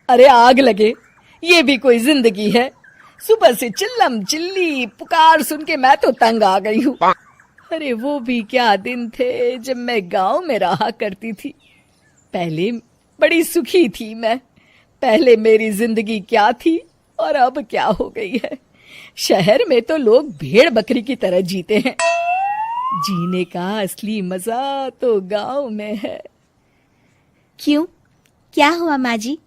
अरे आग लगे, ये भी कोई जिंदगी है। सुबह से चिल्लम चिल्ली पुकार सुन के मैं तो तंग आ गई हूँ। अरे वो भी क्या दिन थे जब मैं गांव में रहा करती थी। पहले बड़ी सुखी थी मैं। पहले मेरी जिंदगी क्या थी और अब क्या हो गई है। शहर में तो लोग भेड़ बकरी की तरह जीते हैं। जीने का असली मजा तो गांव में है। क्यों, क्या हुआ माँ जी?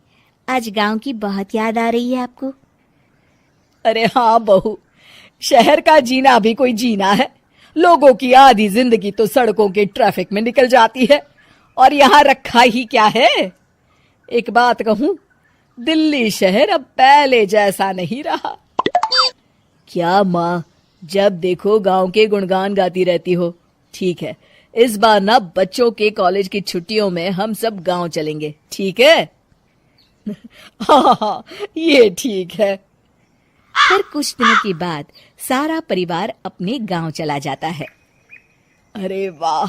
आज गांव की बहुत याद आ रही है आपको? अरे हाँ बहू, शहर का जीना भी कोई जीना है। लोगों की आधी जिंदगी तो सड़कों के ट्रैफिक में निकल जाती है और यहाँ रखा ही क्या है। एक बात कहूं, दिल्ली शहर अब पहले जैसा नहीं रहा। क्या माँ, जब देखो गांव के गुणगान गाती रहती हो। ठीक है, इस बार ना बच्चों के कॉलेज की छुट्टियों में हम सब गांव चलेंगे, ठीक है? हाँ, ये ठीक है। फिर कुछ दिनों के बाद सारा परिवार अपने गांव चला जाता है। अरे वाह,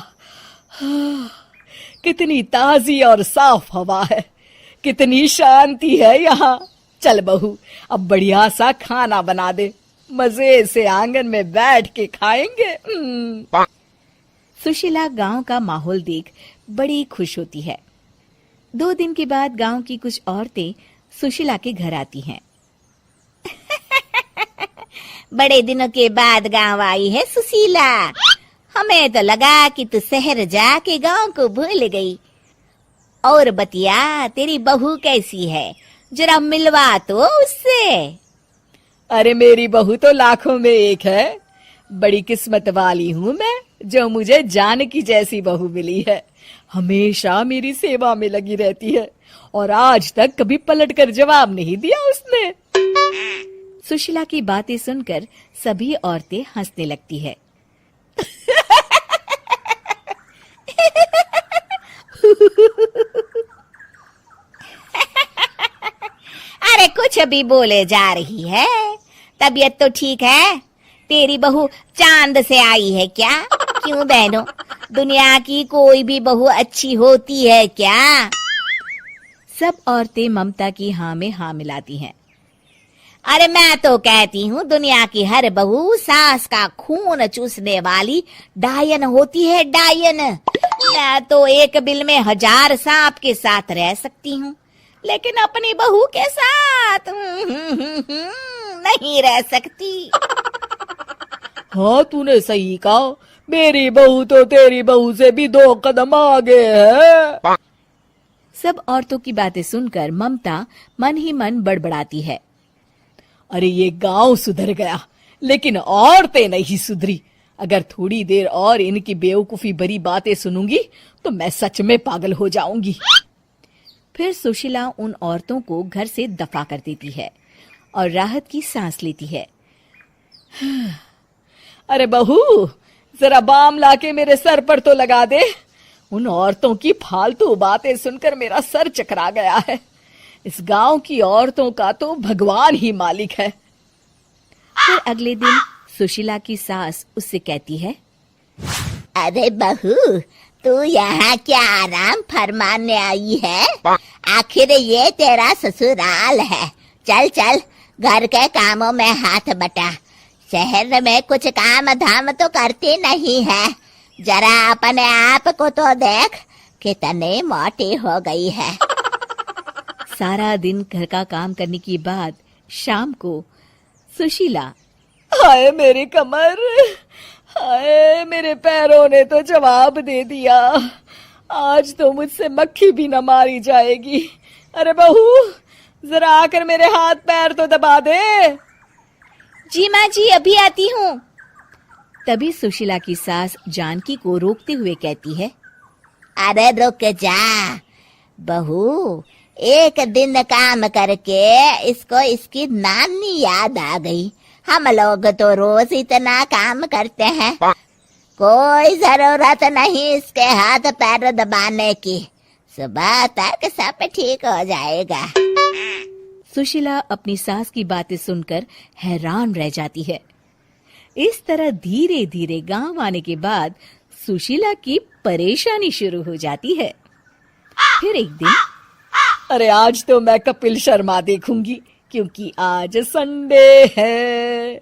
कितनी ताजी और साफ हवा है, कितनी शांति है यहाँ। चल बहू, अब बढ़िया सा खाना बना दे, मजे से आंगन में बैठ के खाएंगे। सुशीला गांव का माहौल देख बड़ी खुश होती है। 2 दिन के बाद गांव की कुछ औरतें सुशीला के घर आती हैं। बड़े दिनों के बाद गांव आई है सुशीला। हमें तो लगा कि तू शहर जाके गांव को भूल गई। और बतिया, तेरी बहू कैसी है? जरा मिलवा तो उससे। अरे मेरी बहू तो लाखों में एक है। बड़ी किस्मत वाली हूँ मैं जो मुझे जानकी जैसी बहू मिली है। हमेशा मेरी सेवा में लगी रहती है और आज तक कभी पलट कर जवाब नहीं दिया उसने। सुशीला की बातें सुनकर सभी औरतें हंसने लगती है। अरे कुछ भी बोले जा रही है। तबीयत तो ठीक है? तेरी बहू चांद से आई है क्या? क्यों बहनों, दुनिया की कोई भी बहू अच्छी होती है क्या? सब औरतें ममता की हाँ में हाँ मिलाती हैं। अरे मैं तो कहती हूँ दुनिया की हर बहू सास का खून चूसने वाली डायन होती है, डायन। मैं तो एक बिल में 1000 सांप के साथ रह सकती हूँ, लेकिन अपनी बहू के साथ नहीं रह सकती। हाँ, तूने सही कहा। मेरी बहू तो तेरी बहू से भी 2 कदम आगे है। सब औरतों की बातें सुनकर ममता मन ही मन बड़बड़ाती है। अरे ये गांव सुधर गया, लेकिन औरतें नहीं सुधरी। अगर थोड़ी देर और इनकी बेवकूफी भरी बातें सुनूंगी तो मैं सच में पागल हो जाऊंगी। फिर सुशीला उन औरतों को घर से दफा कर देती है और राहत की सांस लेती है। अरे बहू, जरा बाम लाके मेरे सर पर तो लगा दे। उन औरतों की फालतू बातें सुनकर मेरा सर चकरा गया है। इस गांव की औरतों का तो भगवान ही मालिक है। फिर अगले दिन सुशीला की सास उससे कहती है, अरे बहू, तू यहाँ क्या आराम फरमाने आई है? आखिर ये तेरा ससुराल है। चल चल, घर के कामों में हाथ बटा। शहर में कुछ काम धाम तो करती नहीं है। जरा अपने आप को तो देख, कितनी मोटी हो गई है। सारा दिन घर का काम करने के बाद शाम को सुशीला, हाय मेरी कमर, हाय मेरे पैरों ने तो जवाब दे दिया। आज तो मुझसे मक्खी भी न मारी जाएगी। अरे बहू, जरा आकर मेरे हाथ पैर तो दबा दे। जी माँ जी, अभी आती हूँ। तभी सुशीला की सास जानकी को रोकते हुए कहती है, अरे रुक जा बहू, एक दिन काम करके इसको इसकी नानी याद आ गई। हम लोग तो रोज इतना काम करते हैं, कोई जरूरत नहीं इसके हाथ पैर दबाने की। सुबह तक सब ठीक हो जाएगा। सुशीला अपनी सास की बातें सुनकर हैरान रह जाती है। इस तरह धीरे धीरे गांव आने के बाद सुशीला की परेशानी शुरू हो जाती है। फिर एक दिन अरे आज तो मैं कपिल शर्मा देखूंगी क्योंकि आज संडे है।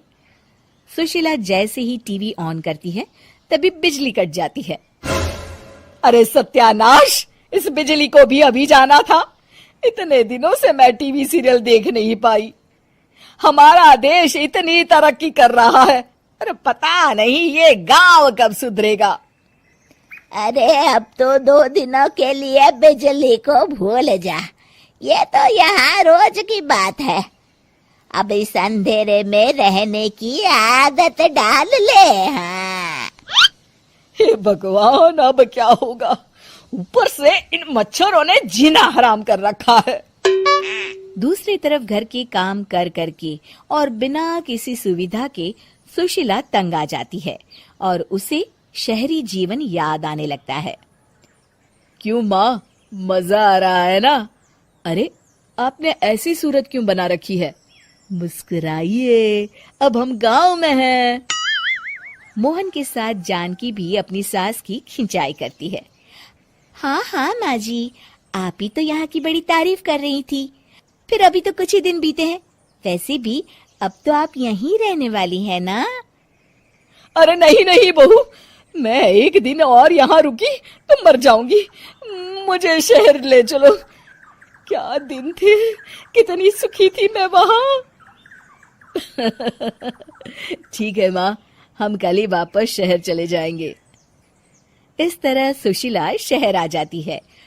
सुशीला जैसे ही टीवी ऑन करती है तभी बिजली कट जाती है। अरे सत्यानाश, इस बिजली को भी अभी जाना था। इतने दिनों से मैं टीवी सीरियल देख नहीं पाई। हमारा देश इतनी तरक्की कर रहा है, अरे पता नहीं ये गांव कब सुधरेगा। अरे अब तो 2 दिनों के लिए बिजली को भूल जा, ये तो यहाँ रोज की बात है। अब इस अंधेरे में रहने की आदत डाल ले। हाँ। हे भगवान, अब क्या होगा? ऊपर से इन मच्छरों ने जीना हराम कर रखा है। दूसरी तरफ घर के काम कर करके और बिना किसी सुविधा के सुशीला तंग आ जाती है और उसे शहरी जीवन याद आने लगता है। क्यों माँ, मजा आ रहा है ना? अरे आपने ऐसी सूरत क्यों बना रखी है? मुस्कुराइए, अब हम गांव में हैं। मोहन के साथ जानकी भी अपनी सास की खिंचाई करती है। हाँ हाँ माँ जी, आप ही तो यहाँ की बड़ी तारीफ कर रही थी। फिर अभी तो कुछ ही दिन बीते हैं, वैसे भी अब तो आप यहीं रहने वाली है ना? अरे नहीं नहीं बहू, मैं एक दिन और यहाँ रुकी तो मर जाऊंगी। मुझे शहर ले चलो। क्या दिन थे, कितनी सुखी थी मैं वहां। ठीक है माँ, हम कल ही वापस शहर चले जाएंगे। इस तरह सुशीला शहर आ जाती है